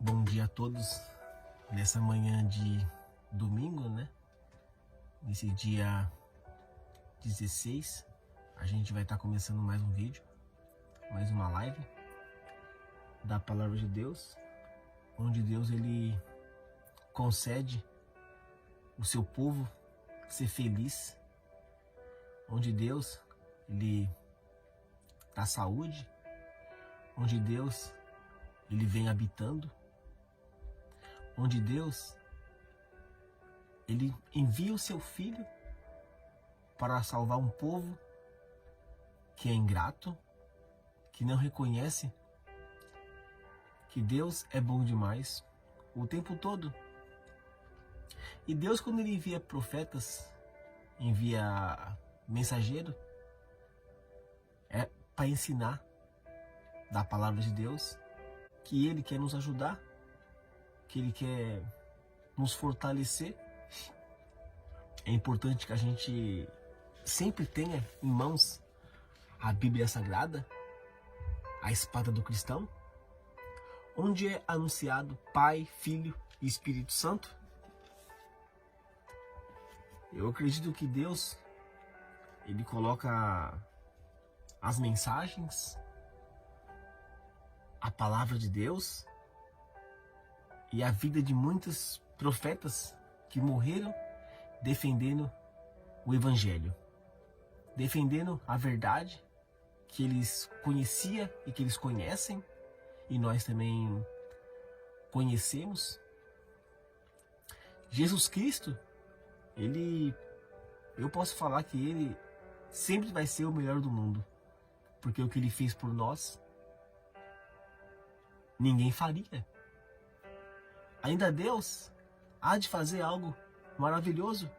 Bom dia a todos nessa manhã de domingo, né? Nesse dia 16, a gente vai estar começando mais um vídeo, mais uma live da Palavra de Deus, onde Deus ele concede o seu povo ser feliz, onde Deus ele dá saúde, onde Deus ele vem habitando, onde Deus ele envia o seu Filho para salvar um povo que é ingrato, que não reconhece que Deus é bom demais o tempo todo. E Deus, quando ele envia profetas, envia mensageiro, é para ensinar da palavra de Deus, que ele quer nos ajudar, que ele quer nos fortalecer. É importante que a gente sempre tenha em mãos a Bíblia Sagrada, a espada do cristão, onde é anunciado Pai, Filho e Espírito Santo. Eu acredito que Deus ele coloca as mensagens, a palavra de Deus e a vida de muitos profetas que morreram defendendo o Evangelho, defendendo a verdade que eles conheciam e que eles conhecem, e nós também conhecemos. Jesus Cristo, eu posso falar que ele sempre vai ser o melhor do mundo, porque o que ele fez por nós, ninguém faria. Ainda Deus há de fazer algo maravilhoso,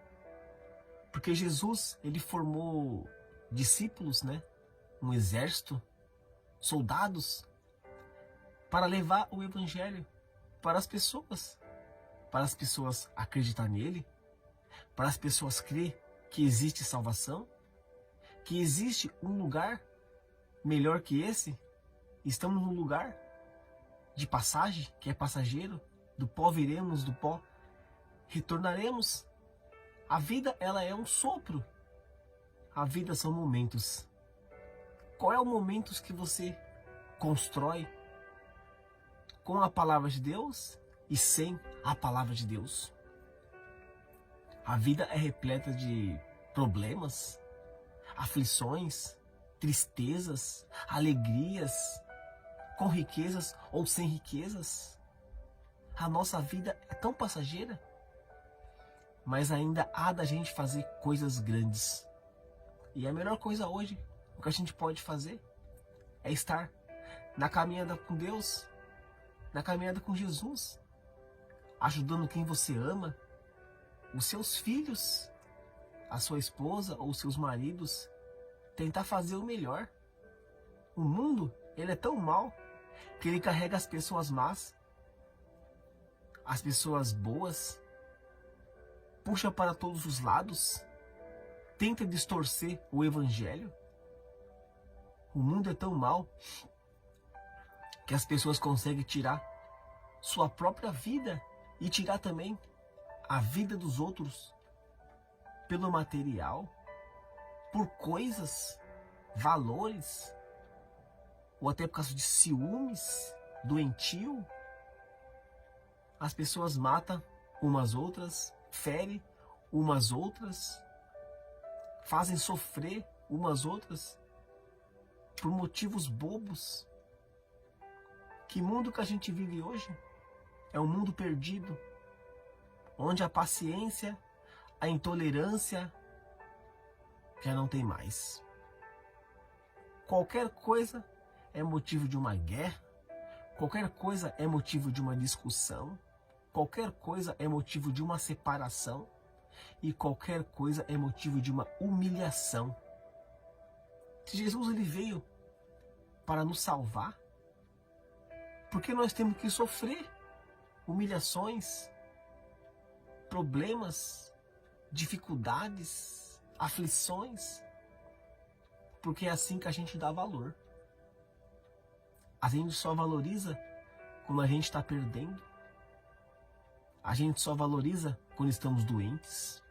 porque Jesus ele formou discípulos, né? Um exército, soldados, para levar o Evangelho para as pessoas acreditar nele, para as pessoas crer que existe salvação, que existe um lugar melhor que esse. Estamos num lugar de passagem, que é passageiro. Do pó viremos, do pó retornaremos. A vida, ela é um sopro. A vida são momentos. Qual é o momento que você constrói com a palavra de Deus e sem a palavra de Deus? A vida é repleta de problemas, aflições, tristezas, alegrias, com riquezas ou sem riquezas. A nossa vida é tão passageira, mas ainda há da gente fazer coisas grandes. E a melhor coisa hoje, o que a gente pode fazer, é estar na caminhada com Deus, na caminhada com Jesus, ajudando quem você ama, os seus filhos, a sua esposa ou os seus maridos, tentar fazer o melhor. O mundo, ele é tão mau, que ele carrega as pessoas más, as pessoas boas, puxa para todos os lados, tenta distorcer o Evangelho. O mundo é tão mau que as pessoas conseguem tirar sua própria vida e tirar também a vida dos outros pelo material, por coisas, valores, ou até por causa de ciúmes doentio. As pessoas matam umas outras, ferem umas outras, fazem sofrer umas outras por motivos bobos. Que mundo que a gente vive hoje? É um mundo perdido, onde a paciência, a intolerância já não tem mais. Qualquer coisa é motivo de uma guerra, qualquer coisa é motivo de uma discussão, qualquer coisa é motivo de uma separação e qualquer coisa é motivo de uma humilhação. Se Jesus ele veio para nos salvar, por que nós temos que sofrer humilhações, problemas, dificuldades, aflições? Porque é assim que a gente dá valor. A gente só valoriza quando a gente está perdendo. A gente só valoriza quando estamos doentes.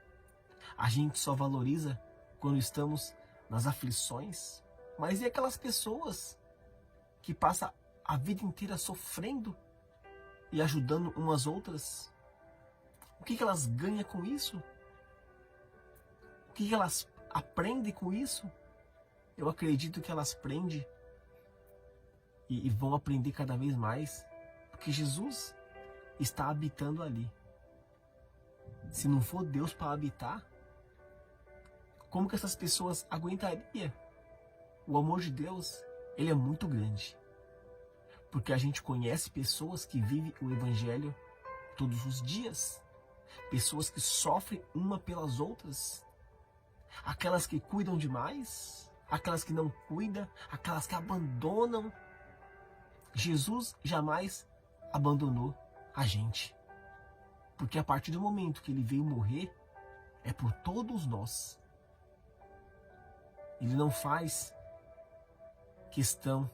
A gente só valoriza quando estamos nas aflições. Mas e aquelas pessoas que passam a vida inteira sofrendo e ajudando umas outras? O que elas ganham com isso? O que elas aprendem com isso? Eu acredito que elas aprendem e vão aprender cada vez mais, porque Jesus está habitando ali. Se não for Deus para habitar, como que essas pessoas aguentariam? O amor de Deus, ele é muito grande. Porque a gente conhece pessoas que vivem o Evangelho todos os dias. Pessoas que sofrem uma pelas outras. Aquelas que cuidam demais, aquelas que não cuidam, aquelas que abandonam. Jesus jamais abandonou a gente. Porque a partir do momento que ele veio morrer, é por todos nós. Ele não faz questão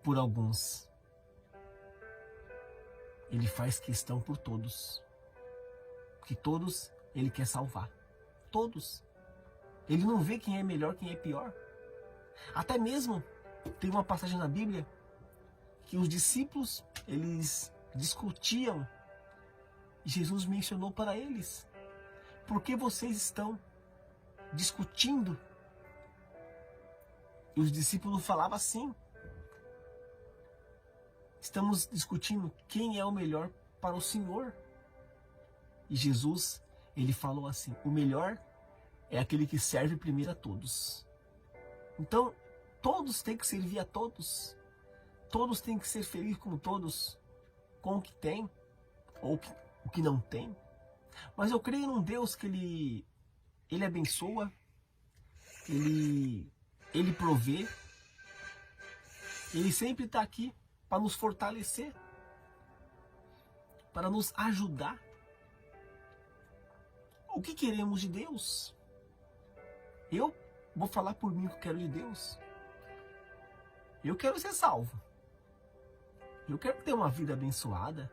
por alguns. Ele faz questão por todos. Porque todos ele quer salvar. Todos. Ele não vê quem é melhor, quem é pior. Até mesmo tem uma passagem na Bíblia que os discípulos, eles discutiam. Jesus mencionou para eles: por que vocês estão discutindo? E os discípulos falavam assim: estamos discutindo quem é o melhor para o Senhor. E Jesus, ele falou assim: o melhor é aquele que serve primeiro a todos. Então, todos têm que servir a todos. Todos têm que ser felizes com todos, com o que tem ou o que não tem. Mas eu creio num Deus que ele abençoa, ele provê, ele sempre está aqui para nos fortalecer, para nos ajudar. O que queremos de Deus? Eu vou falar por mim o que eu quero de Deus. Eu quero ser salvo. Eu quero ter uma vida abençoada.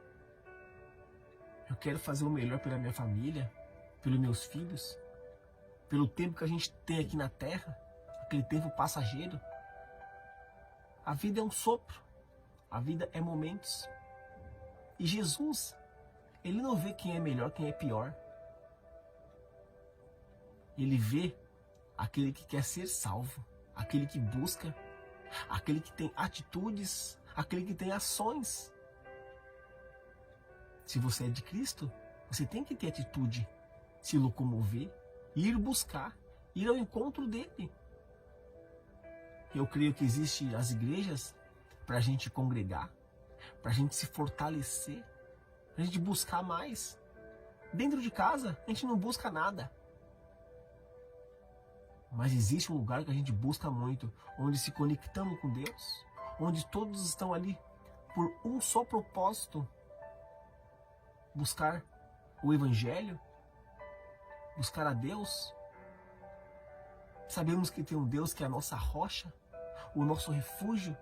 Eu quero fazer o melhor pela minha família, pelos meus filhos, pelo tempo que a gente tem aqui na terra, aquele tempo passageiro. A vida é um sopro. A vida é momentos. E Jesus, ele não vê quem é melhor, quem é pior. Ele vê aquele que quer ser salvo, aquele que busca, aquele que tem atitudes, aquele que tem ações. Se você é de Cristo, você tem que ter atitude, se locomover, ir buscar, ir ao encontro dele. Eu creio que existem as igrejas para a gente congregar, para a gente se fortalecer, para a gente buscar mais. Dentro de casa, a gente não busca nada. Mas existe um lugar que a gente busca muito, onde se conectamos com Deus, onde todos estão ali por um só propósito: buscar o Evangelho, buscar a Deus. Sabemos que tem um Deus que é a nossa rocha, o nosso refúgio,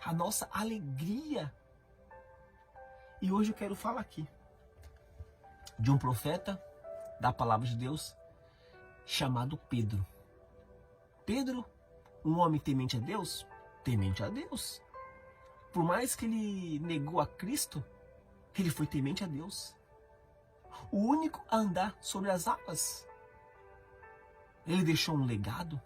a nossa alegria. E hoje eu quero falar aqui de um profeta da palavra de Deus chamado Pedro. Pedro, um homem temente a Deus? Temente a Deus. Por mais que ele negou a Cristo, ele foi temente a Deus. O único a andar sobre as águas. Ele deixou um legado.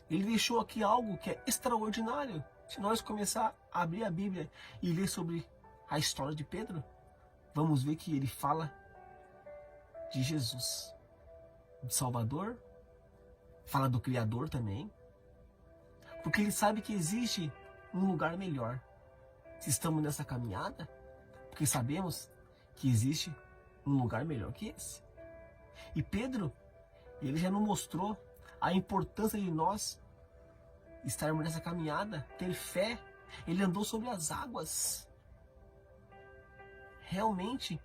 Ele deixou aqui algo que é extraordinário. Se nós começar a abrir a Bíblia e ler sobre a história de Pedro, vamos ver que ele fala de Jesus, de Salvador, fala do Criador também, porque ele sabe que existe um lugar melhor. Se estamos nessa caminhada, porque sabemos que existe um lugar melhor que esse. E Pedro, ele já nos mostrou a importância de nós estarmos nessa caminhada, ter fé. Ele andou sobre as águas. Realmente,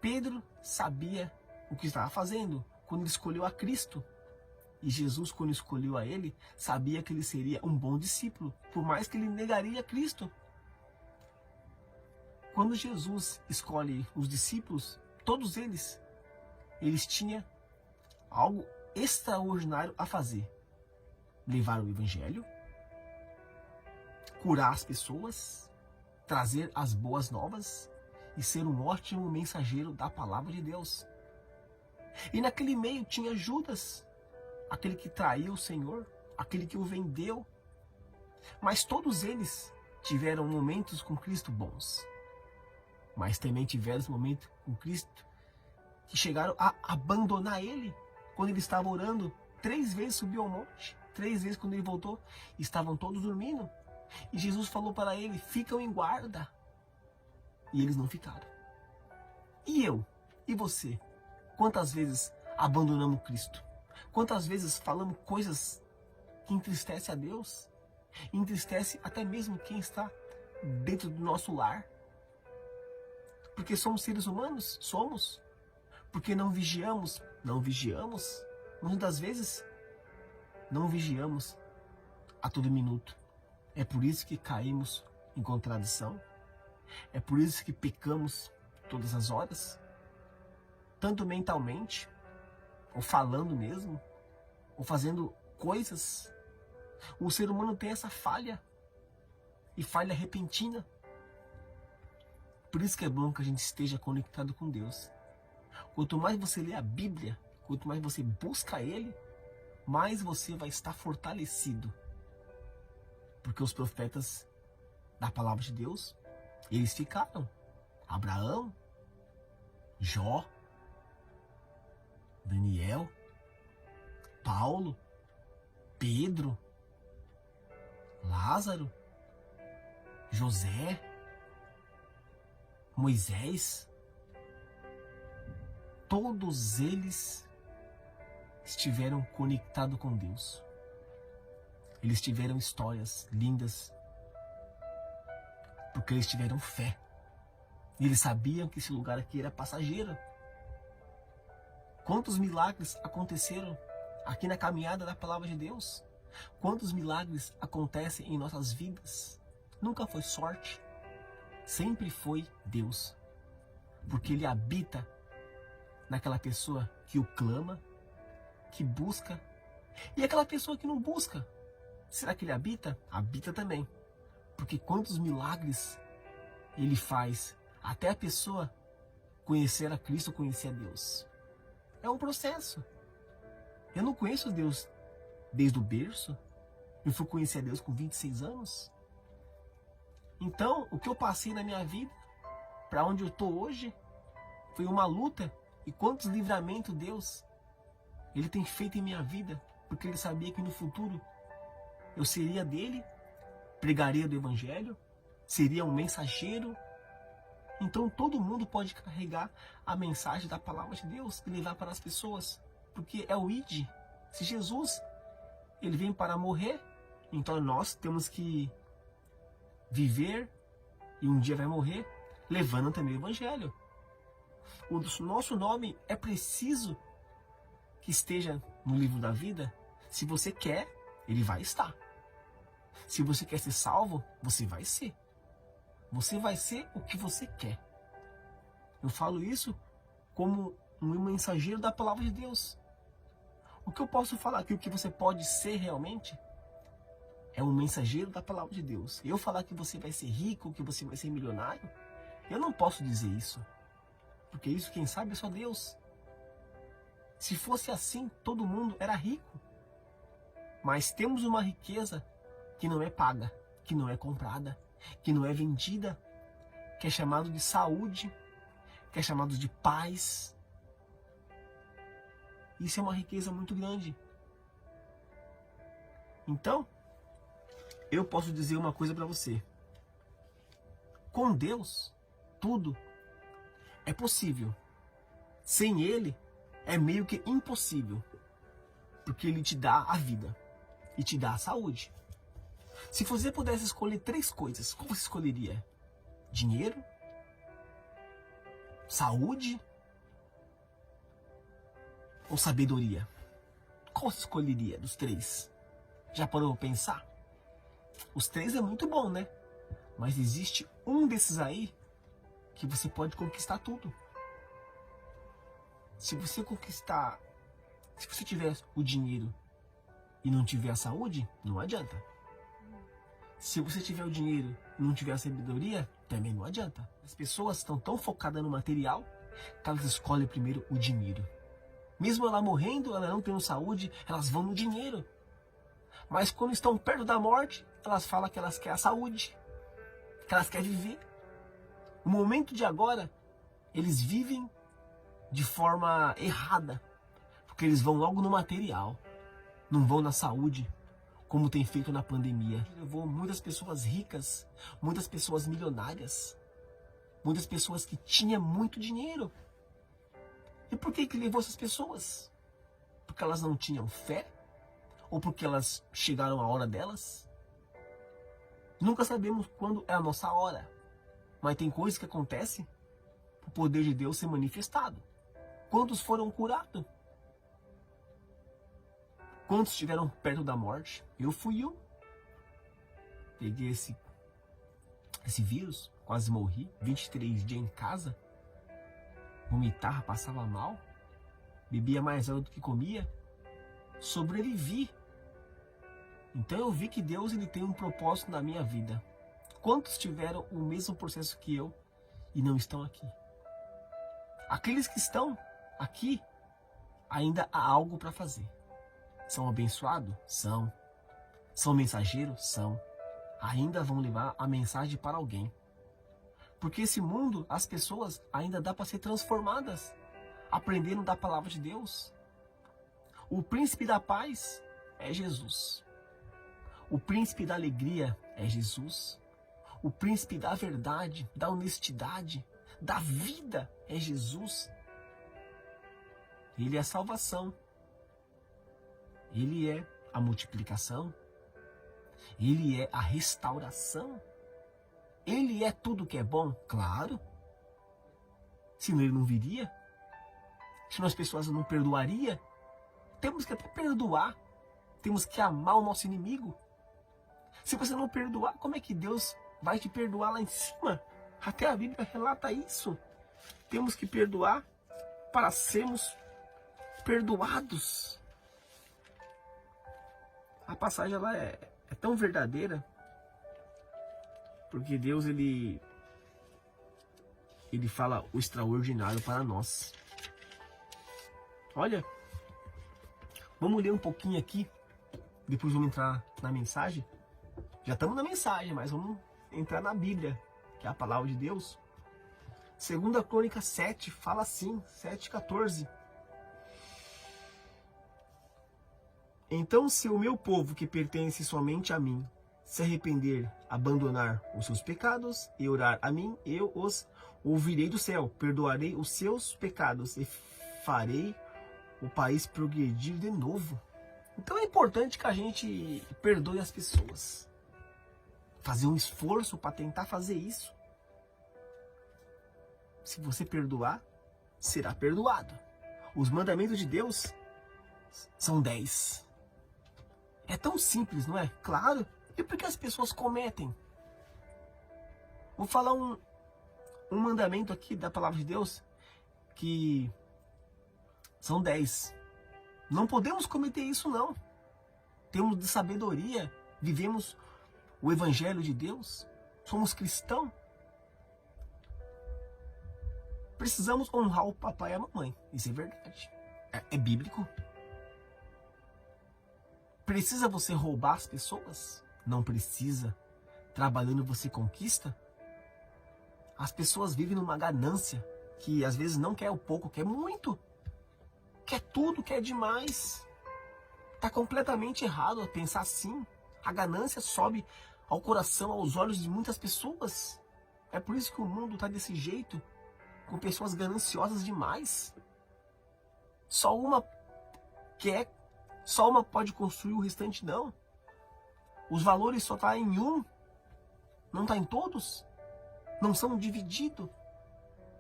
Pedro sabia o que estava fazendo quando ele escolheu a Cristo. E Jesus, quando escolheu a ele, sabia que ele seria um bom discípulo, por mais que ele negaria Cristo. Quando Jesus escolhe os discípulos, todos eles tinham algo extraordinário a fazer. Levar o evangelho, curar as pessoas, trazer as boas novas e ser um ótimo mensageiro da palavra de Deus. E naquele meio tinha Judas, aquele que traiu o Senhor, aquele que o vendeu. Mas todos eles tiveram momentos com Cristo bons. Mas também tiveram momentos com Cristo que chegaram a abandonar ele. Quando ele estava orando, 3 vezes subiu ao monte, 3 vezes quando ele voltou, estavam todos dormindo. E Jesus falou para ele, ficam em guarda. E eles não ficaram. E eu? E você? Quantas vezes abandonamos Cristo? Quantas vezes falamos coisas que entristecem a Deus? Entristece até mesmo quem está dentro do nosso lar. Porque somos seres humanos? Somos. Porque não vigiamos? Não vigiamos. Muitas vezes, não vigiamos a todo minuto. É por isso que caímos em contradição. É por isso que pecamos todas as horas. Tanto mentalmente, ou falando mesmo, ou fazendo coisas. O ser humano tem essa falha. E falha repentina. Por isso que é bom que a gente esteja conectado com Deus. Quanto mais você lê a Bíblia, quanto mais você busca Ele, mais você vai estar fortalecido. Porque os profetas da palavra de Deus, eles ficaram. Abraão, Jó, Daniel, Paulo, Pedro, Lázaro, José, Moisés, todos eles estiveram conectados com Deus. Eles tiveram histórias lindas, porque eles tiveram fé. E eles sabiam que esse lugar aqui era passageiro. Quantos milagres aconteceram aqui na caminhada da palavra de Deus? Quantos milagres acontecem em nossas vidas? Nunca foi sorte, sempre foi Deus. Porque Ele habita naquela pessoa que o clama, que busca. E aquela pessoa que não busca, será que Ele habita? Habita também. Porque quantos milagres Ele faz até a pessoa conhecer a Cristo, conhecer a Deus. É um processo. Eu não conheço Deus desde o berço. Eu fui conhecer a Deus com 26 anos. Então, o que eu passei na minha vida, para onde eu estou hoje, foi uma luta. E quantos livramentos Deus Ele tem feito em minha vida, porque Ele sabia que no futuro eu seria dele, pregaria do Evangelho, seria um mensageiro. Então todo mundo pode carregar a mensagem da palavra de Deus e levar para as pessoas, porque é o ID. Se Jesus Ele vem para morrer, então nós temos que viver e um dia vai morrer, levando também o Evangelho. O nosso nome é preciso que esteja no livro da vida. Se você quer, ele vai estar. Se você quer ser salvo, você vai ser. Você vai ser o que você quer. Eu falo isso como um mensageiro da palavra de Deus. O que eu posso falar aqui, o que você pode ser realmente, é um mensageiro da palavra de Deus. Eu falar que você vai ser rico, que você vai ser milionário, eu não posso dizer isso. Porque isso quem sabe é só Deus. Se fosse assim, todo mundo era rico. Mas temos uma riqueza que não é paga, que não é comprada, que não é vendida, que é chamado de saúde, que é chamado de paz. Isso é uma riqueza muito grande. Então, eu posso dizer uma coisa para você. Com Deus, tudo é possível. Sem Ele, é meio que impossível. Porque Ele te dá a vida e te dá a saúde. Se você pudesse escolher 3 coisas, qual você escolheria? Dinheiro? Saúde? Ou sabedoria? Qual você escolheria dos três? Já parou pra pensar? Os três é muito bom, né? Mas existe um desses aí que você pode conquistar tudo. Se você conquistar, se você tiver o dinheiro e não tiver a saúde, não adianta. Se você tiver o dinheiro e não tiver a sabedoria, também não adianta. As pessoas estão tão focadas no material que elas escolhem primeiro o dinheiro. Mesmo ela morrendo, ela não tendo saúde, elas vão no dinheiro. Mas quando estão perto da morte, elas falam que elas querem a saúde, que elas querem viver. No momento de agora, eles vivem de forma errada, porque eles vão logo no material, não vão na saúde, como tem feito na pandemia. Levou muitas pessoas ricas, muitas pessoas milionárias, muitas pessoas que tinham muito dinheiro. E por que levou essas pessoas? Porque elas não tinham fé? Ou porque elas chegaram à hora delas? Nunca sabemos quando é a nossa hora. Mas tem coisas que acontecem para o poder de Deus ser manifestado. Quantos foram curados? Quantos estiveram perto da morte? Eu fui um. Peguei esse vírus, quase morri. 23 dias em casa. Vomitava, passava mal. Bebia mais água do que comia. Sobrevivi. Então eu vi que Deus ele tem um propósito na minha vida. Quantos tiveram o mesmo processo que eu e não estão aqui? Aqueles que estão aqui, ainda há algo para fazer. São abençoados? São. São mensageiros? São. Ainda vão levar a mensagem para alguém. Porque esse mundo, as pessoas ainda dá para ser transformadas, aprendendo da palavra de Deus. O príncipe da paz é Jesus. O príncipe da alegria é Jesus. O príncipe da verdade, da honestidade, da vida é Jesus. Ele é a salvação. Ele é a multiplicação. Ele é a restauração. Ele é tudo que é bom, claro. Senão ele não viria. Senão as pessoas não perdoariam. Temos que até perdoar. Temos que amar o nosso inimigo. Se você não perdoar, como é que Deus vai te perdoar lá em cima? Até a Bíblia relata isso. Temos que perdoar para sermos perdoados. A passagem ela é tão verdadeira, porque Deus ele fala o extraordinário para nós. Olha, vamos ler um pouquinho aqui, depois vamos entrar na mensagem. Já estamos na mensagem, mas vamos entrar na Bíblia, que é a palavra de Deus. 2 Crônicas 7 fala assim, 7:14. Então, se o meu povo que pertence somente a mim se arrepender, abandonar os seus pecados e orar a mim, eu os ouvirei do céu, perdoarei os seus pecados e farei o país progredir de novo. Então é importante que a gente perdoe as pessoas. Fazer um esforço para tentar fazer isso. Se você perdoar, será perdoado. Os mandamentos de Deus são 10. É tão simples, não é? Claro. E por que as pessoas cometem? Vou falar um mandamento aqui da palavra de Deus que são 10. Não podemos cometer isso, não. Temos de sabedoria, vivemos o Evangelho de Deus, somos cristãos. Precisamos honrar o papai e a mamãe. Isso é verdade. É bíblico. Precisa você roubar as pessoas? Não precisa. Trabalhando você conquista? As pessoas vivem numa ganância que às vezes não quer o pouco, quer muito. Quer tudo, quer demais. Está completamente errado pensar assim. A ganância sobe ao coração, aos olhos de muitas pessoas. É por isso que o mundo está desse jeito, com pessoas gananciosas demais. Só uma quer, só uma pode construir, o restante não. Os valores só estão em um, não está em todos. Não são divididos.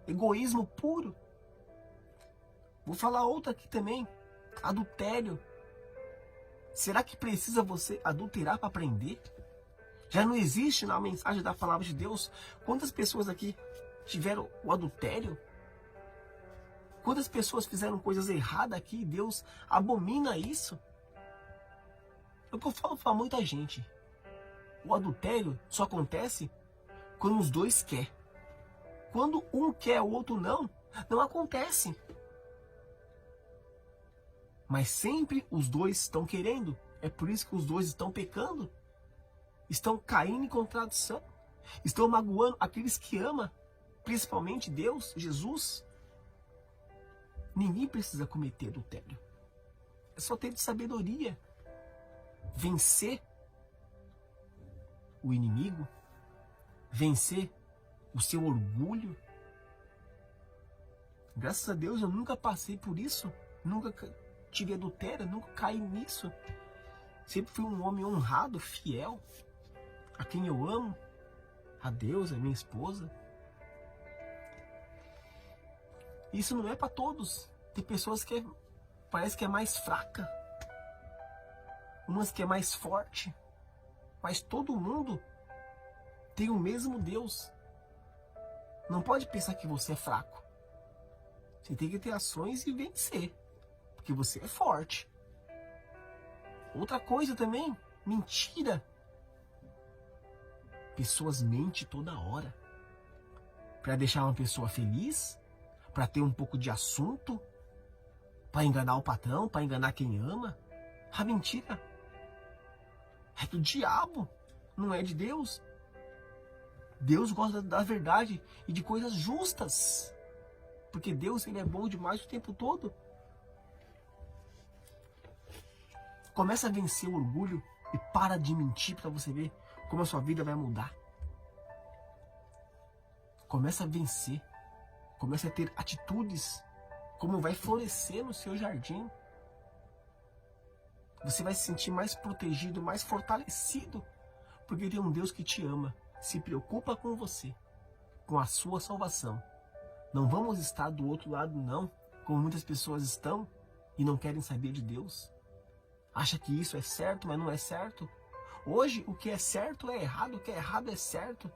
Egoísmo puro. Vou falar outra aqui também. Adultério. Será que precisa você adulterar para aprender? Já não existe na mensagem da palavra de Deus? Quantas pessoas aqui tiveram o adultério? Quantas pessoas fizeram coisas erradas aqui e Deus abomina isso? É o que eu falo para muita gente. O adultério só acontece quando os dois querem. Quando um quer, o outro não, não acontece. Mas sempre os dois estão querendo. É por isso que os dois estão pecando. Estão caindo em contradição. Estão magoando aqueles que amam. Principalmente Deus, Jesus. Ninguém precisa cometer adultério. É só ter de sabedoria. Vencer o inimigo. Vencer o seu orgulho. Graças a Deus eu nunca passei por isso. Nunca tive adultério, nunca caí nisso. Sempre fui um homem honrado, fiel. A quem eu amo. A Deus, a minha esposa. Isso não é para todos. Tem pessoas que parece que é mais fraca. Umas que é mais forte. Mas todo mundo tem o mesmo Deus. Não pode pensar que você é fraco. Você tem que ter ações e vencer. Porque você é forte. Outra coisa também, mentira. Pessoas mentem toda hora. Para deixar uma pessoa feliz, para ter um pouco de assunto, para enganar o patrão, para enganar quem ama. A mentira é do diabo, não é de Deus. Deus gosta da verdade e de coisas justas. Porque Deus, ele é bom demais o tempo todo. Começa a vencer o orgulho e para de mentir para você ver como a sua vida vai mudar. Começa a vencer. Começa a ter atitudes. Como vai florescer no seu jardim. Você vai se sentir mais protegido, mais fortalecido. Porque tem um Deus que te ama. Se preocupa com você. Com a sua salvação. Não vamos estar do outro lado não. Como muitas pessoas estão. E não querem saber de Deus. Acha que isso é certo, mas não é certo. Hoje, o que é certo é errado, o que é errado é certo.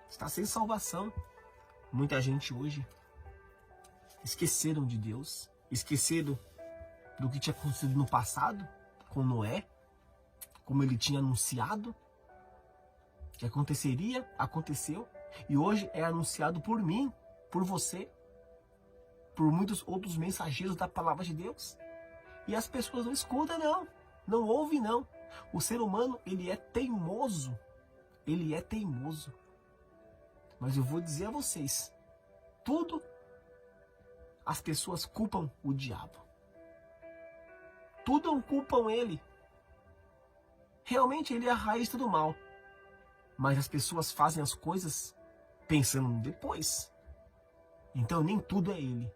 Está sem salvação. Muita gente hoje esqueceram de Deus. Esqueceram do que tinha acontecido no passado, com Noé. Como ele tinha anunciado. Que aconteceria, aconteceu. E hoje é anunciado por mim, por você. Por muitos outros mensageiros da palavra de Deus. E as pessoas não escutam não. Não ouvem não. O ser humano, ele é teimoso. Ele é teimoso. Mas eu vou dizer a vocês. Tudo as pessoas culpam o diabo. Tudo culpam ele. Realmente ele é a raiz do mal. Mas as pessoas fazem as coisas pensando no depois. Então nem tudo é ele.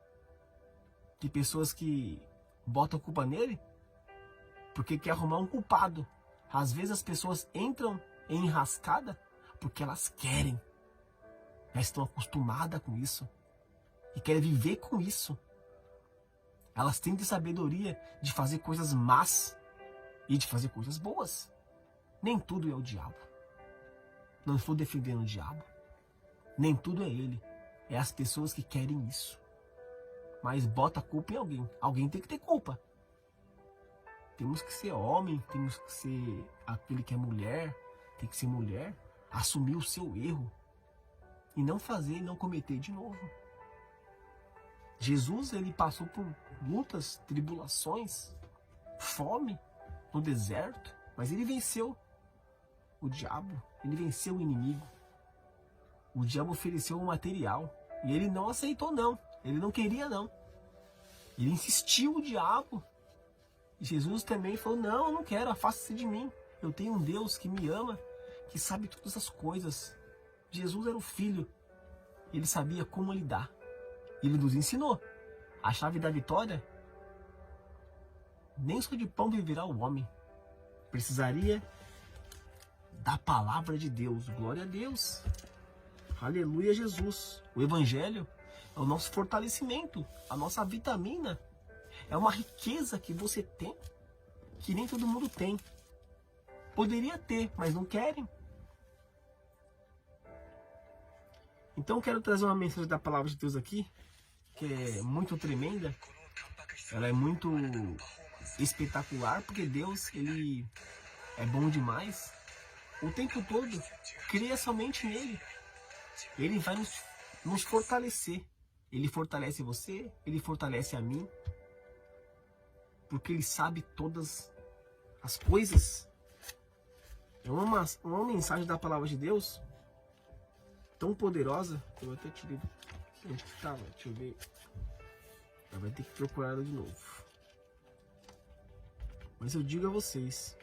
Tem pessoas que botam a culpa nele porque quer arrumar um culpado. Às vezes as pessoas entram em enrascada porque elas querem. Elas estão acostumadas com isso. E querem viver com isso. Elas têm de sabedoria de fazer coisas más e de fazer coisas boas. Nem tudo é o diabo. Não estou defendendo o diabo. Nem tudo é ele. É as pessoas que querem isso. Mas bota a culpa em alguém. Alguém tem que ter culpa. Temos que ser homem, temos que ser aquele que é mulher, tem que ser mulher, assumir o seu erro e não fazer e não cometer de novo. Jesus, ele passou por lutas, tribulações, fome no deserto, mas ele venceu o diabo, ele venceu o inimigo. O diabo ofereceu um material e ele não aceitou não, ele não queria não. Ele insistiu, o diabo. E Jesus também falou, não, eu não quero, afasta-se de mim. Eu tenho um Deus que me ama, que sabe todas as coisas. Jesus era o Filho. Ele sabia como lidar. Ele nos ensinou. A chave da vitória, nem só de pão viverá o homem. Precisaria da palavra de Deus. Glória a Deus. Aleluia, Jesus. O Evangelho é o nosso fortalecimento, a nossa vitamina. É uma riqueza que você tem, que nem todo mundo tem. Poderia ter, mas não querem. Então eu quero trazer uma mensagem da palavra de Deus aqui, que é muito tremenda. Ela é muito espetacular, porque Deus, Ele é bom demais. O tempo todo, cria somente nele. Ele vai nos fortalecer. Ele fortalece você, Ele fortalece a mim. Porque Ele sabe todas as coisas. É uma mensagem da palavra de Deus tão poderosa. Eu até tirei onde que estava, deixa eu ver. Vai ter que procurar ela de novo. Mas eu digo a vocês,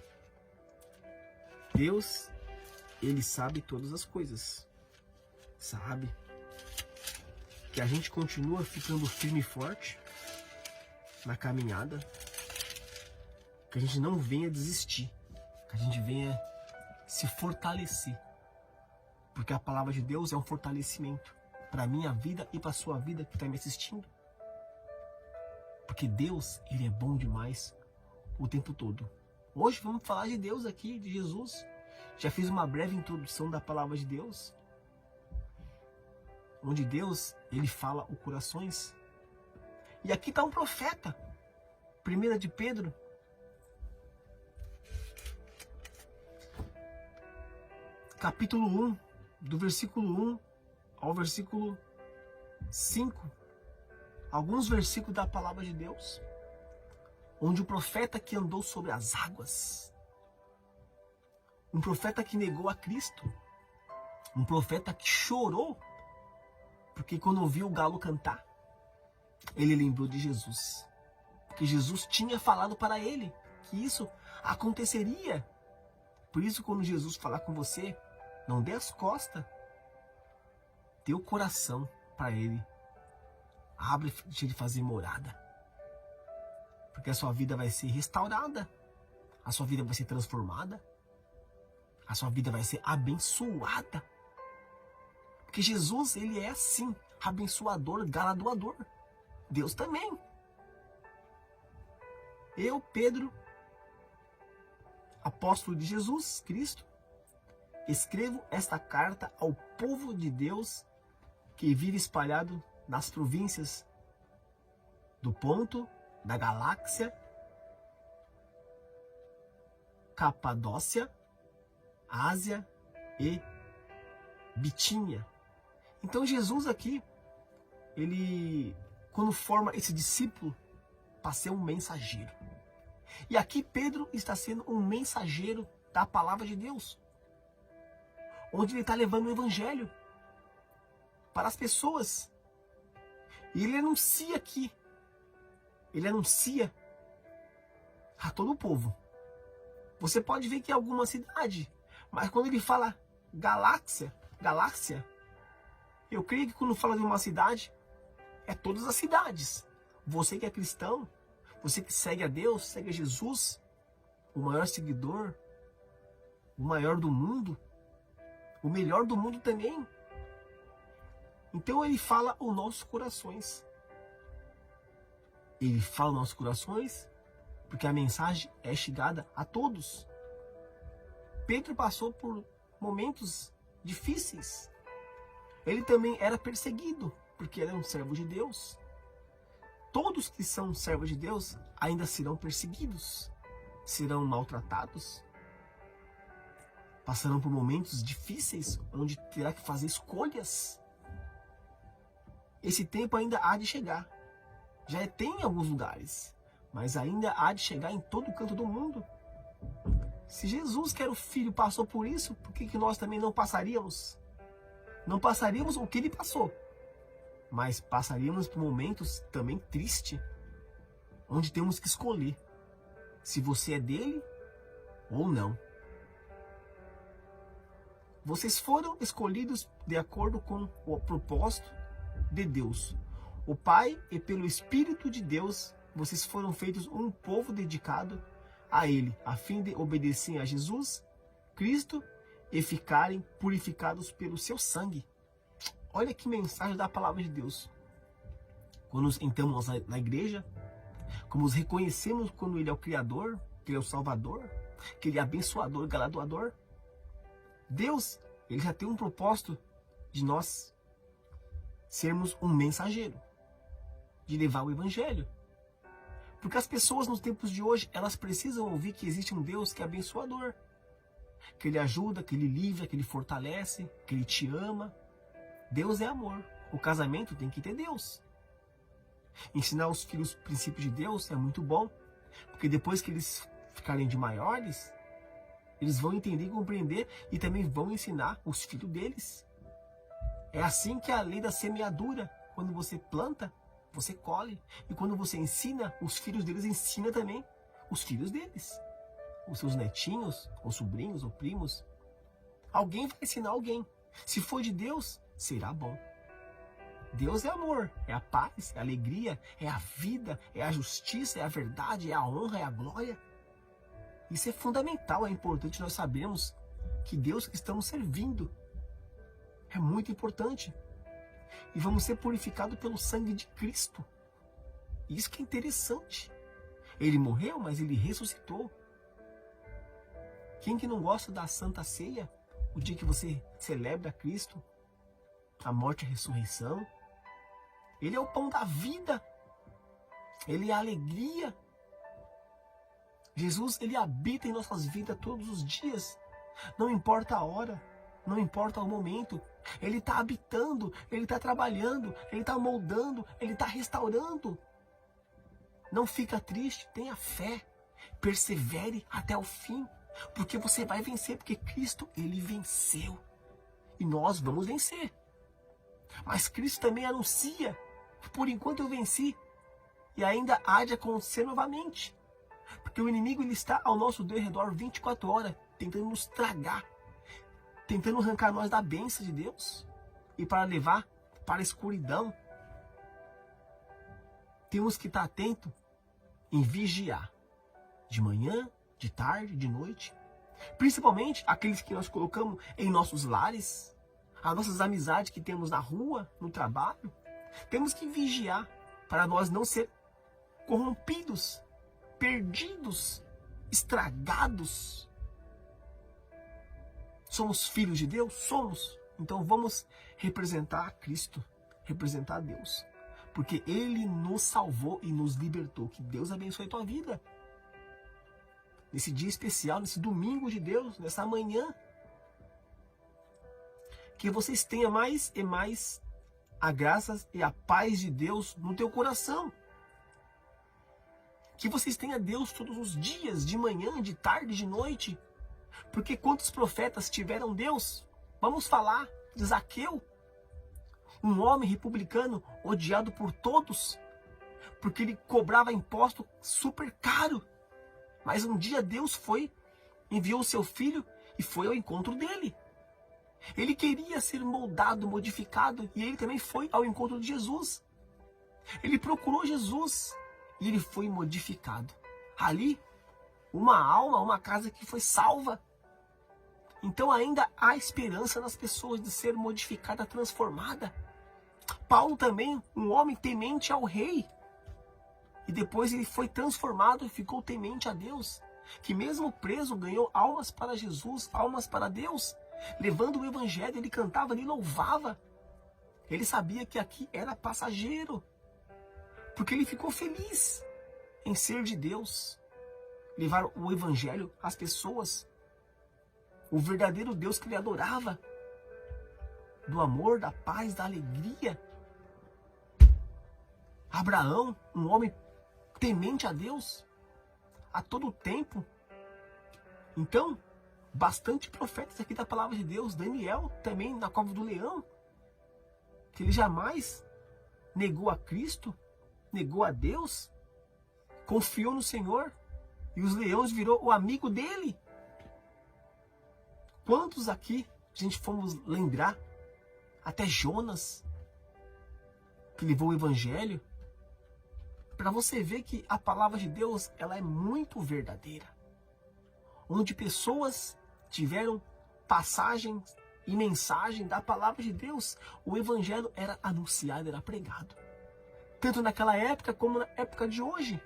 Deus, Ele sabe todas as coisas. Sabe? Que a gente continua ficando firme e forte na caminhada. Que a gente não venha desistir. Que a gente venha se fortalecer. Porque a palavra de Deus é um fortalecimento para a minha vida e para a sua vida que está me assistindo. Porque Deus, Ele é bom demais o tempo todo. Hoje vamos falar de Deus aqui, de Jesus. Já fiz uma breve introdução da palavra de Deus. Onde Deus, Ele fala os corações. E aqui está um profeta. 1 de Pedro. Capítulo 1, do versículo 1 ao versículo 5. Alguns versículos da palavra de Deus, onde o profeta que andou sobre as águas, um profeta que negou a Cristo, um profeta que chorou, porque quando ouviu o galo cantar, ele lembrou de Jesus, porque Jesus tinha falado para ele que isso aconteceria. Por isso, quando Jesus falar com você, não dê as costas, dê o coração para ele. Abre, deixa ele fazer morada. Porque a sua vida vai ser restaurada. A sua vida vai ser transformada. A sua vida vai ser abençoada. Porque Jesus, Ele é assim, abençoador, galardoador. Deus também. Eu, Pedro, apóstolo de Jesus Cristo, escrevo esta carta ao povo de Deus que vive espalhado nas províncias do Ponto, da Galáxia, Capadócia, Ásia e Bitínia. Então Jesus aqui, ele, quando forma esse discípulo, para ser um mensageiro. E aqui Pedro está sendo um mensageiro da palavra de Deus, onde ele está levando o evangelho para as pessoas. E ele anuncia aqui, ele anuncia a todo o povo. Você pode ver que é alguma cidade, mas quando ele fala galáxia, eu creio que quando fala de uma cidade, é todas as cidades. Você que é cristão, você que segue a Deus, segue a Jesus, o maior seguidor, o maior do mundo, o melhor do mundo também. Então ele fala os nossos corações. Ele fala os nossos corações porque a mensagem é chegada a todos. Pedro passou por momentos difíceis. Ele também era perseguido porque ele era um servo de Deus. Todos que são servos de Deus ainda serão perseguidos, serão maltratados, passarão por momentos difíceis onde terá que fazer escolhas. Esse tempo ainda há de chegar. Já tem em alguns lugares, mas ainda há de chegar em todo canto do mundo. Se Jesus, que era o Filho, passou por isso, por que nós também não passaríamos? Não passaríamos o que ele passou, mas passaríamos por momentos também tristes, onde temos que escolher se você é dele ou não. Vocês foram escolhidos de acordo com o propósito de Deus, o Pai, e pelo Espírito de Deus, vocês foram feitos um povo dedicado a Ele, a fim de obedecerem a Jesus Cristo e ficarem purificados pelo seu sangue. Olha que mensagem da palavra de Deus. Quando entramos na igreja, como nos reconhecemos quando Ele é o Criador, que Ele é o Salvador, que Ele é abençoador, galardoador. Deus, Ele já tem um propósito de nós sermos um mensageiro, de levar o Evangelho. Porque as pessoas nos tempos de hoje, elas precisam ouvir que existe um Deus que é abençoador, que Ele ajuda, que Ele livra, que Ele fortalece, que Ele te ama. Deus é amor. O casamento tem que ter Deus. Ensinar os filhos os princípios de Deus é muito bom, porque depois que eles ficarem de maiores, eles vão entender e compreender e também vão ensinar os filhos deles. É assim que é a lei da semeadura. Quando você planta, você colhe. E quando você ensina, os filhos deles ensinam também os filhos deles. Os seus netinhos, ou sobrinhos, ou primos. Alguém vai ensinar alguém. Se for de Deus, será bom. Deus é amor, é a paz, é a alegria, é a vida, é a justiça, é a verdade, é a honra, é a glória. Isso é fundamental, é importante nós sabermos que Deus que estamos servindo é muito importante. E vamos ser purificados pelo sangue de Cristo. Isso que é interessante. Ele morreu, mas Ele ressuscitou. Quem que não gosta da Santa Ceia? O dia que você celebra Cristo, a morte e a ressurreição. Ele é o pão da vida. Ele é a alegria. Jesus, Ele habita em nossas vidas todos os dias. Não importa a hora, não importa o momento. Ele está habitando, Ele está trabalhando, Ele está moldando, Ele está restaurando. Não fica triste, tenha fé. Persevere até o fim. Porque você vai vencer, porque Cristo, Ele venceu. E nós vamos vencer. Mas Cristo também anuncia que por enquanto eu venci. E ainda há de acontecer novamente. Porque o inimigo ele está ao nosso redor 24 horas, tentando nos tragar. Tentando arrancar nós da bênção de Deus. E para levar para a escuridão. Temos que estar atento em vigiar. De manhã, de tarde, de noite. Principalmente aqueles que nós colocamos em nossos lares. As nossas amizades que temos na rua, no trabalho. Temos que vigiar para nós não ser corrompidos, perdidos, estragados. Somos filhos de Deus? Somos. Então vamos representar a Cristo, representar a Deus. Porque Ele nos salvou e nos libertou. Que Deus abençoe a tua vida. Nesse dia especial, nesse domingo de Deus, nessa manhã. Que vocês tenham mais e mais a graça e a paz de Deus no teu coração. Que vocês tenham Deus todos os dias, de manhã, de tarde, de noite. Porque quantos profetas tiveram Deus? Vamos falar de Zaqueu. Um homem republicano odiado por todos. Porque ele cobrava imposto super caro. Mas um dia Deus enviou o seu filho e foi ao encontro dele. Ele queria ser moldado, modificado, e ele também foi ao encontro de Jesus. Ele procurou Jesus e ele foi modificado. Ali, uma alma, uma casa que foi salva. Então ainda há esperança nas pessoas de ser modificada, transformada. Paulo também, um homem temente ao rei. E depois ele foi transformado e ficou temente a Deus. Que mesmo preso ganhou almas para Jesus, almas para Deus. Levando o evangelho, ele cantava, ele louvava. Ele sabia que aqui era passageiro. Porque ele ficou feliz em ser de Deus. Levar o evangelho às pessoas. O verdadeiro Deus que ele adorava. Do amor, da paz, da alegria. Abraão, um homem temente a Deus. A todo tempo. Então, bastante profetas aqui da palavra de Deus. Daniel também na cova do leão. Que ele jamais negou a Cristo. Negou a Deus. Confiou no Senhor. E os leões virou o amigo dele. Quantos aqui a gente fomos lembrar? Até Jonas. Que levou o evangelho. Para você ver que a palavra de Deus ela é muito verdadeira. Onde pessoas tiveram passagens e mensagem da palavra de Deus, o evangelho era anunciado, era pregado. Tanto naquela época como na época de hoje.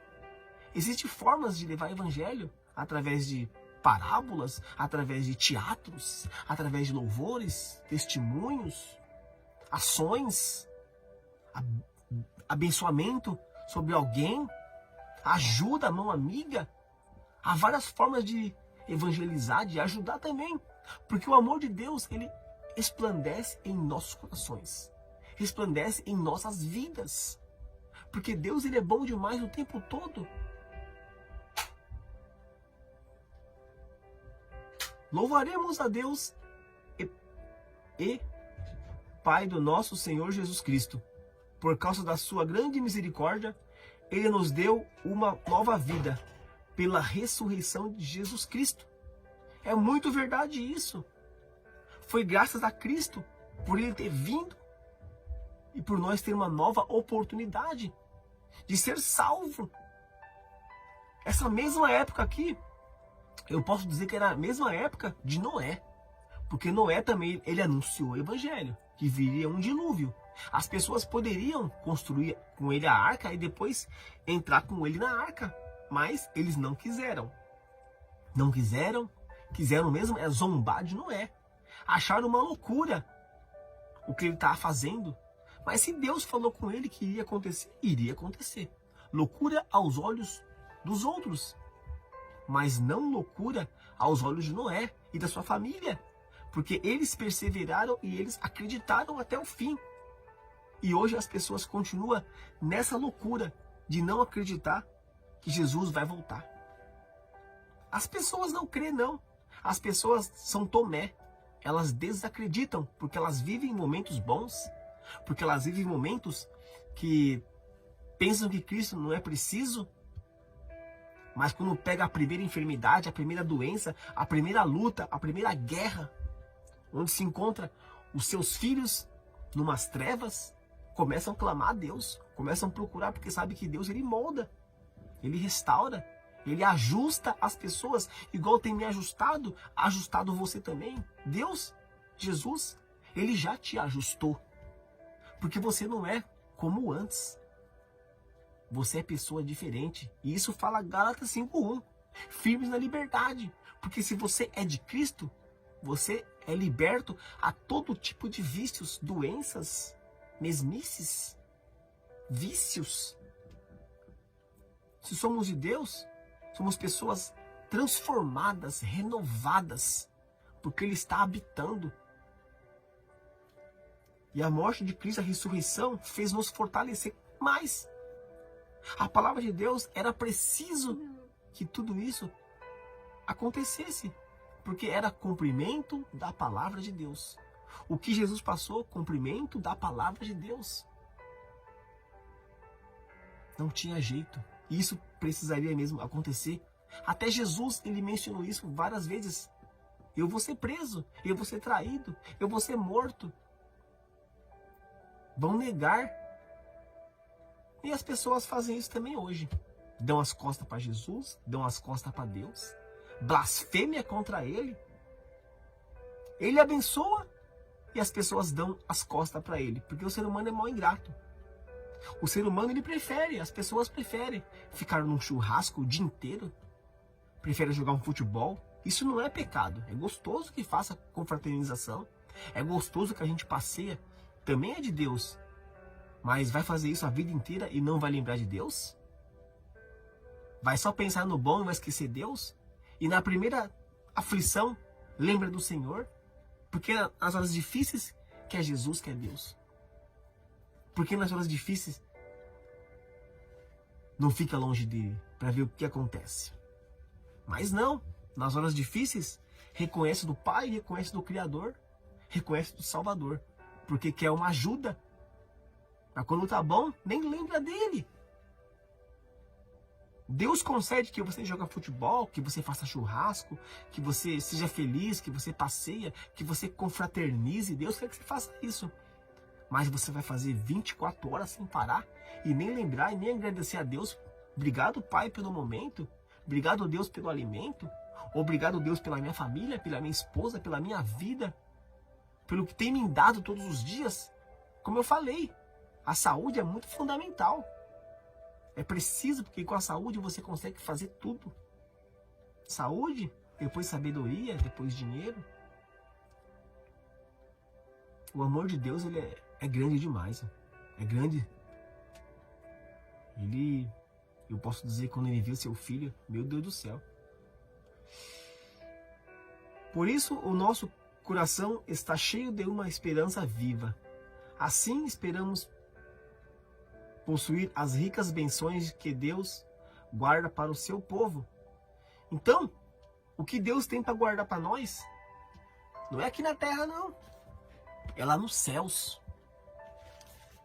Existem formas de levar o evangelho através de parábolas, através de teatros, através de louvores, testemunhos, ações, abençoamento sobre alguém, ajuda, a mão amiga. Há várias formas de evangelizar, de ajudar também. Porque o amor de Deus, ele resplandece em nossos corações. Resplandece em nossas vidas. Porque Deus, ele é bom demais o tempo todo. Louvaremos a Deus e Pai do nosso Senhor Jesus Cristo. Por causa da sua grande misericórdia, ele nos deu uma nova vida pela ressurreição de Jesus Cristo. É muito verdade isso. Foi graças a Cristo, por ele ter vindo e por nós ter uma nova oportunidade de ser salvo. Essa mesma época aqui, eu posso dizer que era a mesma época de Noé. Porque Noé também, ele anunciou o evangelho, que viria um dilúvio. As pessoas poderiam construir com ele a arca e depois entrar com ele na arca. Mas eles não quiseram. Não quiseram. Quiseram mesmo zombar de Noé. Acharam uma loucura o que ele estava fazendo. Mas se Deus falou com ele que iria acontecer, iria acontecer. Loucura aos olhos dos outros. Mas não loucura aos olhos de Noé e da sua família. Porque eles perseveraram e eles acreditaram até o fim. E hoje as pessoas continuam nessa loucura de não acreditar que Jesus vai voltar. As pessoas não crêem, não. As pessoas são Tomé. Elas desacreditam porque elas vivem momentos bons. Porque elas vivem momentos que pensam que Cristo não é preciso. Mas quando pega a primeira enfermidade, a primeira doença, a primeira luta, a primeira guerra, onde se encontra os seus filhos numas trevas, começam a clamar a Deus, começam a procurar, porque sabe que Deus, ele molda, ele restaura, ele ajusta as pessoas, igual tem me ajustado você também. Deus, Jesus, ele já te ajustou, porque você não é como antes. Você é pessoa diferente. E isso fala Gálatas 5:1. Firmes na liberdade. Porque se você é de Cristo, você é liberto a todo tipo de vícios, doenças, mesmices, vícios. Se somos de Deus, somos pessoas transformadas, renovadas, porque Ele está habitando. E a morte de Cristo, a ressurreição, fez nos fortalecer mais. A palavra de Deus, era preciso que tudo isso acontecesse, porque era cumprimento da palavra de Deus. O que Jesus passou, cumprimento da palavra de Deus. Não tinha jeito. Isso precisaria mesmo acontecer. Até Jesus, ele mencionou isso várias vezes. Eu vou ser preso, eu vou ser traído, eu vou ser morto. Vão negar. E as pessoas fazem isso também hoje. Dão as costas para Jesus, dão as costas para Deus. Blasfêmia contra Ele. Ele abençoa e as pessoas dão as costas para Ele. Porque o ser humano é mal ingrato. O ser humano, ele prefere, as pessoas preferem ficar num churrasco o dia inteiro. Preferem jogar um futebol. Isso não é pecado. É gostoso que faça confraternização. É gostoso que a gente passeia. Também é de Deus. Mas vai fazer isso a vida inteira e não vai lembrar de Deus? Vai só pensar no bom e vai esquecer Deus? E na primeira aflição, lembra do Senhor? Porque nas horas difíceis que é Jesus que é Deus. Porque nas horas difíceis não fica longe dele para ver o que acontece. Mas não, nas horas difíceis reconhece do Pai, reconhece do Criador, reconhece do Salvador. Porque quer uma ajuda. Mas quando tá bom, nem lembra dele. Deus concede que você jogue futebol, que você faça churrasco, que você seja feliz, que você passeia, que você confraternize. Deus quer que você faça isso. Mas você vai fazer 24 horas sem parar e nem lembrar e nem agradecer a Deus. Obrigado, Pai, pelo momento. Obrigado, Deus, pelo alimento. Obrigado, Deus, pela minha família, pela minha esposa, pela minha vida. Pelo que tem me dado todos os dias. Como eu falei, a saúde é muito fundamental. É preciso, porque com a saúde você consegue fazer tudo. Saúde, depois sabedoria, depois dinheiro. O amor de Deus, ele é grande demais. É grande. Eu posso dizer, quando ele viu seu filho, meu Deus do céu. Por isso, o nosso coração está cheio de uma esperança viva. Assim, esperamos possuir as ricas bênçãos que Deus guarda para o seu povo. Então, o que Deus tem para guardar para nós, não é aqui na terra, não. É lá nos céus.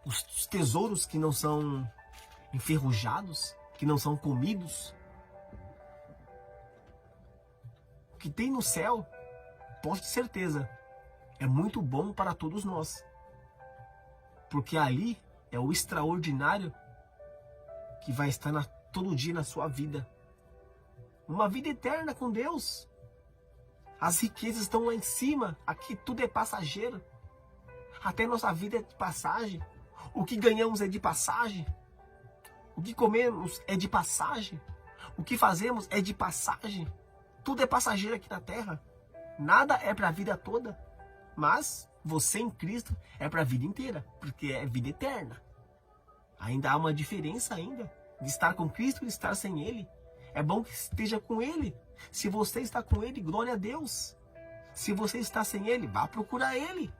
Os tesouros que não são enferrujados, que não são comidos. O que tem no céu, posso ter certeza, é muito bom para todos nós. Porque ali é o extraordinário que vai estar todo dia na sua vida. Uma vida eterna com Deus. As riquezas estão lá em cima. Aqui tudo é passageiro. Até nossa vida é de passagem. O que ganhamos é de passagem. O que comemos é de passagem. O que fazemos é de passagem. Tudo é passageiro aqui na terra. Nada é para a vida toda. Mas você em Cristo é para a vida inteira. Porque é vida eterna. Ainda há uma diferença ainda. De estar com Cristo e de estar sem Ele. É bom que esteja com Ele. Se você está com Ele, glória a Deus. Se você está sem Ele, vá procurar Ele.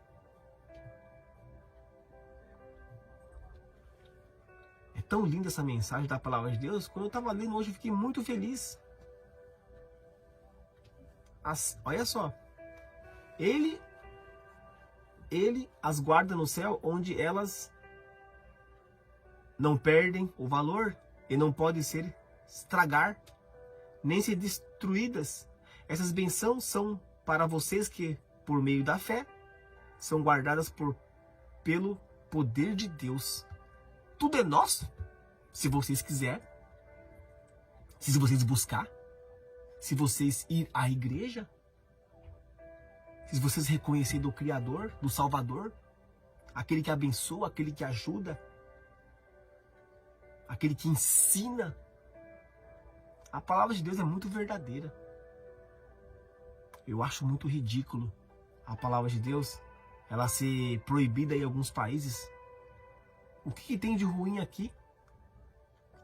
É tão linda essa mensagem da palavra de Deus. Quando eu estava lendo hoje, eu fiquei muito feliz. Olha só. Ele as guarda no céu, onde elas não perdem o valor e não podem ser estragar, nem ser destruídas. Essas bênçãos são para vocês que, por meio da fé, são guardadas pelo poder de Deus. Tudo é nosso, se vocês quiserem, se vocês buscar, se vocês ir à igreja, se vocês reconhecerem do Criador, do Salvador, aquele que abençoa, aquele que ajuda, aquele que ensina. A palavra de Deus é muito verdadeira. Eu acho muito ridículo a palavra de Deus ela ser proibida em alguns países. O que tem de ruim aqui?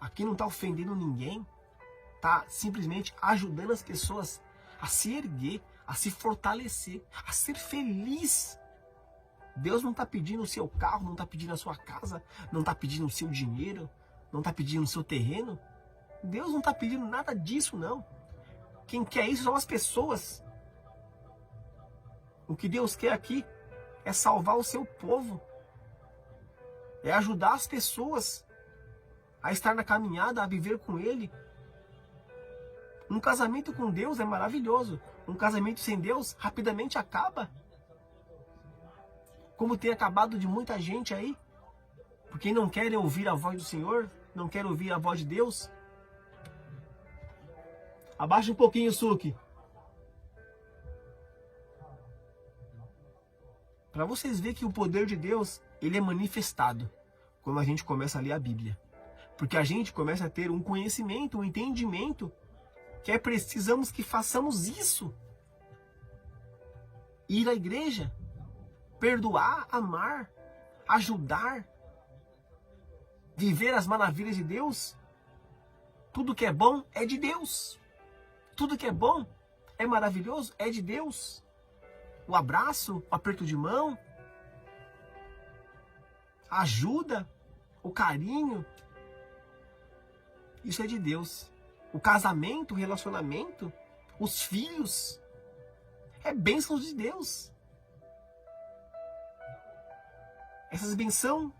Aqui não está ofendendo ninguém. Está simplesmente ajudando as pessoas a se erguer, a se fortalecer, a ser feliz. Deus não está pedindo o seu carro, não está pedindo a sua casa, não está pedindo o seu dinheiro, não está pedindo o seu terreno. Deus não está pedindo nada disso, não. Quem quer isso são as pessoas. O que Deus quer aqui é salvar o seu povo. É ajudar as pessoas a estar na caminhada, a viver com Ele. Um casamento com Deus é maravilhoso. Um casamento sem Deus rapidamente acaba. Como tem acabado de muita gente aí. Porque não querem ouvir a voz do Senhor, não querem ouvir a voz de Deus. Abaixa um pouquinho, Suki. Para vocês verem que o poder de Deus, ele é manifestado quando a gente começa a ler a Bíblia. Porque a gente começa a ter um conhecimento, um entendimento, que precisamos que façamos isso. Ir à igreja, perdoar, amar, ajudar, viver as maravilhas de Deus. Tudo que é bom é de Deus. Tudo que é bom, é maravilhoso, é de Deus. O abraço, o aperto de mão, a ajuda, o carinho, isso é de Deus. O casamento, o relacionamento, os filhos, é bênçãos de Deus. Essas bênçãos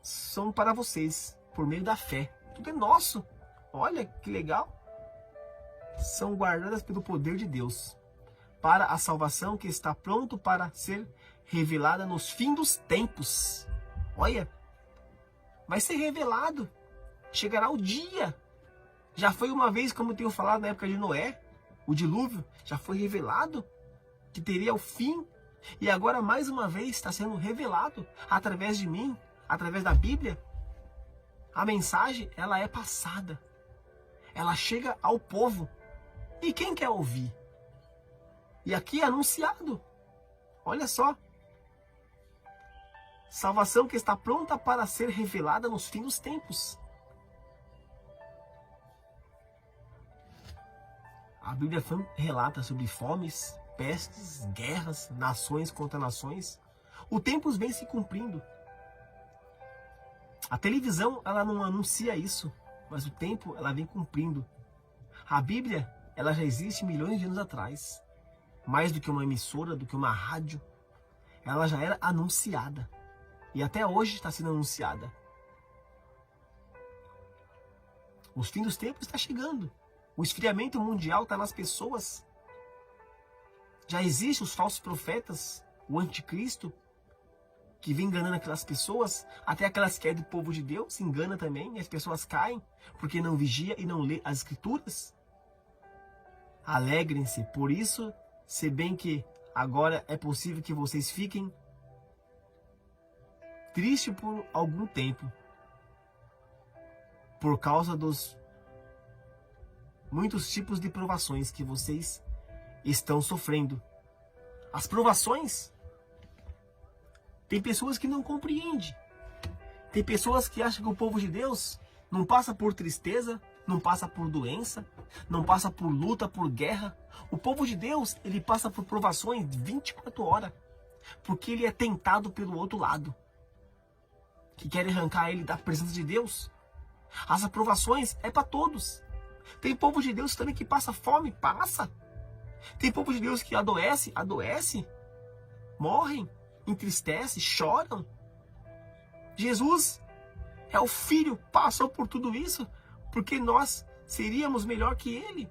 são para vocês, por meio da fé. Tudo é nosso. Olha que legal. São guardadas pelo poder de Deus, para a salvação que está pronto para ser revelada nos fins dos tempos. Olha, vai ser revelado. Chegará o dia. Já foi uma vez, como eu tenho falado na época de Noé, o dilúvio, já foi revelado que teria o fim. E agora mais uma vez está sendo revelado através de mim, através da Bíblia. A mensagem, ela é passada. Ela chega ao povo. E quem quer ouvir? E aqui é anunciado. Olha só. Salvação que está pronta para ser revelada nos fins dos tempos. A Bíblia relata sobre fomes, pestes, guerras, nações contra nações. O tempo vem se cumprindo. A televisão, ela não anuncia isso, mas o tempo, ela vem cumprindo. A Bíblia, ela já existe milhões de anos atrás. Mais do que uma emissora, do que uma rádio. Ela já era anunciada. E até hoje está sendo anunciada. Os fins dos tempos está chegando. O esfriamento mundial está nas pessoas. Já existem os falsos profetas, o anticristo, que vem enganando aquelas pessoas, até aquelas que é do povo de Deus, se engana também, e as pessoas caem, porque não vigia e não lê as escrituras. Alegrem-se, por isso, se bem que agora é possível que vocês fiquem tristes por algum tempo, por causa dos muitos tipos de provações que vocês estão sofrendo. As provações, tem pessoas que não compreendem. Tem pessoas que acham que o povo de Deus não passa por tristeza, não passa por doença, não passa por luta, por guerra. O povo de Deus, ele passa por provações 24 horas, porque ele é tentado pelo outro lado, que quer arrancar ele da presença de Deus. As aprovações é para todos. Tem povo de Deus também que passa fome, passa. Tem povo de Deus que adoece, morrem, entristece, choram. Jesus é o Filho, passou por tudo isso, porque nós seríamos melhor que Ele.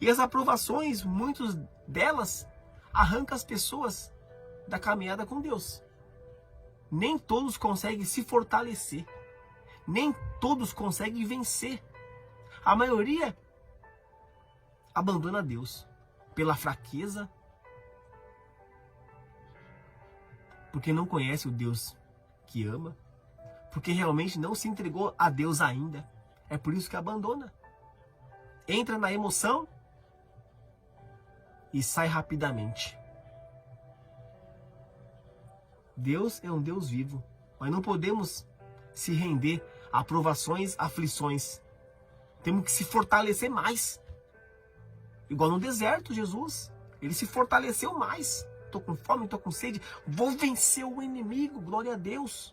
E as aprovações, muitas delas, arrancam as pessoas da caminhada com Deus. Nem todos conseguem se fortalecer. Nem todos conseguem vencer. A maioria abandona Deus pela fraqueza, porque não conhece o Deus que ama, porque realmente não se entregou a Deus ainda. É por isso que abandona. Entra na emoção e sai rapidamente. Deus é um Deus vivo, mas não podemos se render a provações, aflições. Temos que se fortalecer mais. Igual no deserto, Jesus. Ele se fortaleceu mais. Estou com fome, estou com sede. Vou vencer o inimigo, glória a Deus.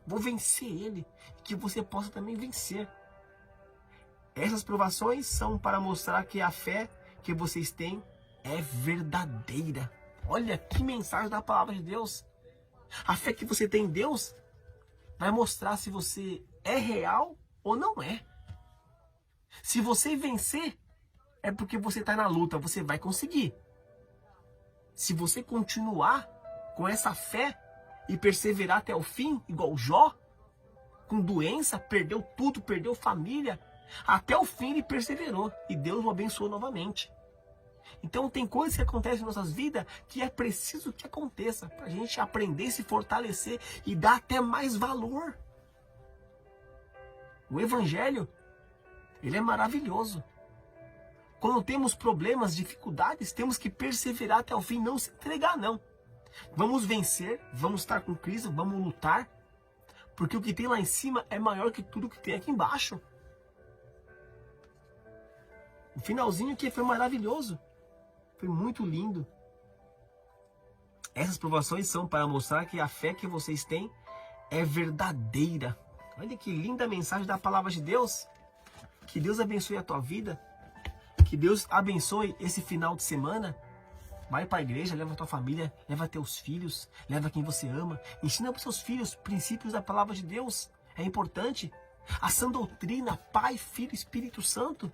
Vou vencer ele. Que você possa também vencer. Essas provações são para mostrar que a fé que vocês têm é verdadeira. Olha que mensagem da palavra de Deus. A fé que você tem em Deus vai mostrar se você é real ou não é. Se você vencer, é porque você está na luta, você vai conseguir. Se você continuar com essa fé e perseverar até o fim, igual Jó, com doença, perdeu tudo, perdeu família, até o fim ele perseverou e Deus o abençoou novamente. Então tem coisas que acontecem em nossas vidas que é preciso que aconteça para a gente aprender, se fortalecer e dar até mais valor. O Evangelho, ele é maravilhoso. Quando temos problemas, dificuldades, temos que perseverar até o fim, não se entregar não. Vamos vencer, vamos estar com Cristo, vamos lutar, porque o que tem lá em cima é maior que tudo que tem aqui embaixo. O finalzinho aqui foi maravilhoso, foi muito lindo. Essas provações são para mostrar que a fé que vocês têm é verdadeira. Olha que linda mensagem da palavra de Deus. Que Deus abençoe a tua vida. Que Deus abençoe esse final de semana. Vai para a igreja, leva a tua família, leva teus filhos, leva quem você ama. Ensina para os seus filhos princípios da palavra de Deus. É importante. A sã doutrina, Pai, Filho, Espírito Santo.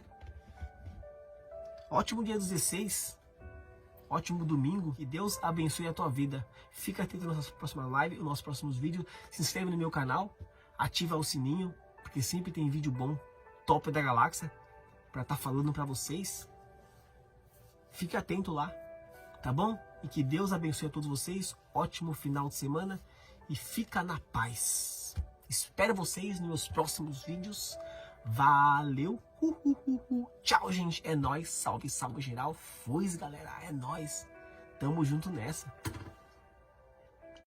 Ótimo dia 16. Ótimo domingo. Que Deus abençoe a tua vida. Fica atento na nossa próxima live, nos nossos próximos vídeos. Se inscreve no meu canal. Ativa o sininho, porque sempre tem vídeo bom, top da galáxia, para estar falando para vocês. Fique atento lá, tá bom? E que Deus abençoe a todos vocês. Ótimo final de semana e fica na paz. Espero vocês nos meus próximos vídeos. Valeu. Tchau, gente. É nóis. Salve, salve geral. Fui, galera. É nóis. Tamo junto nessa.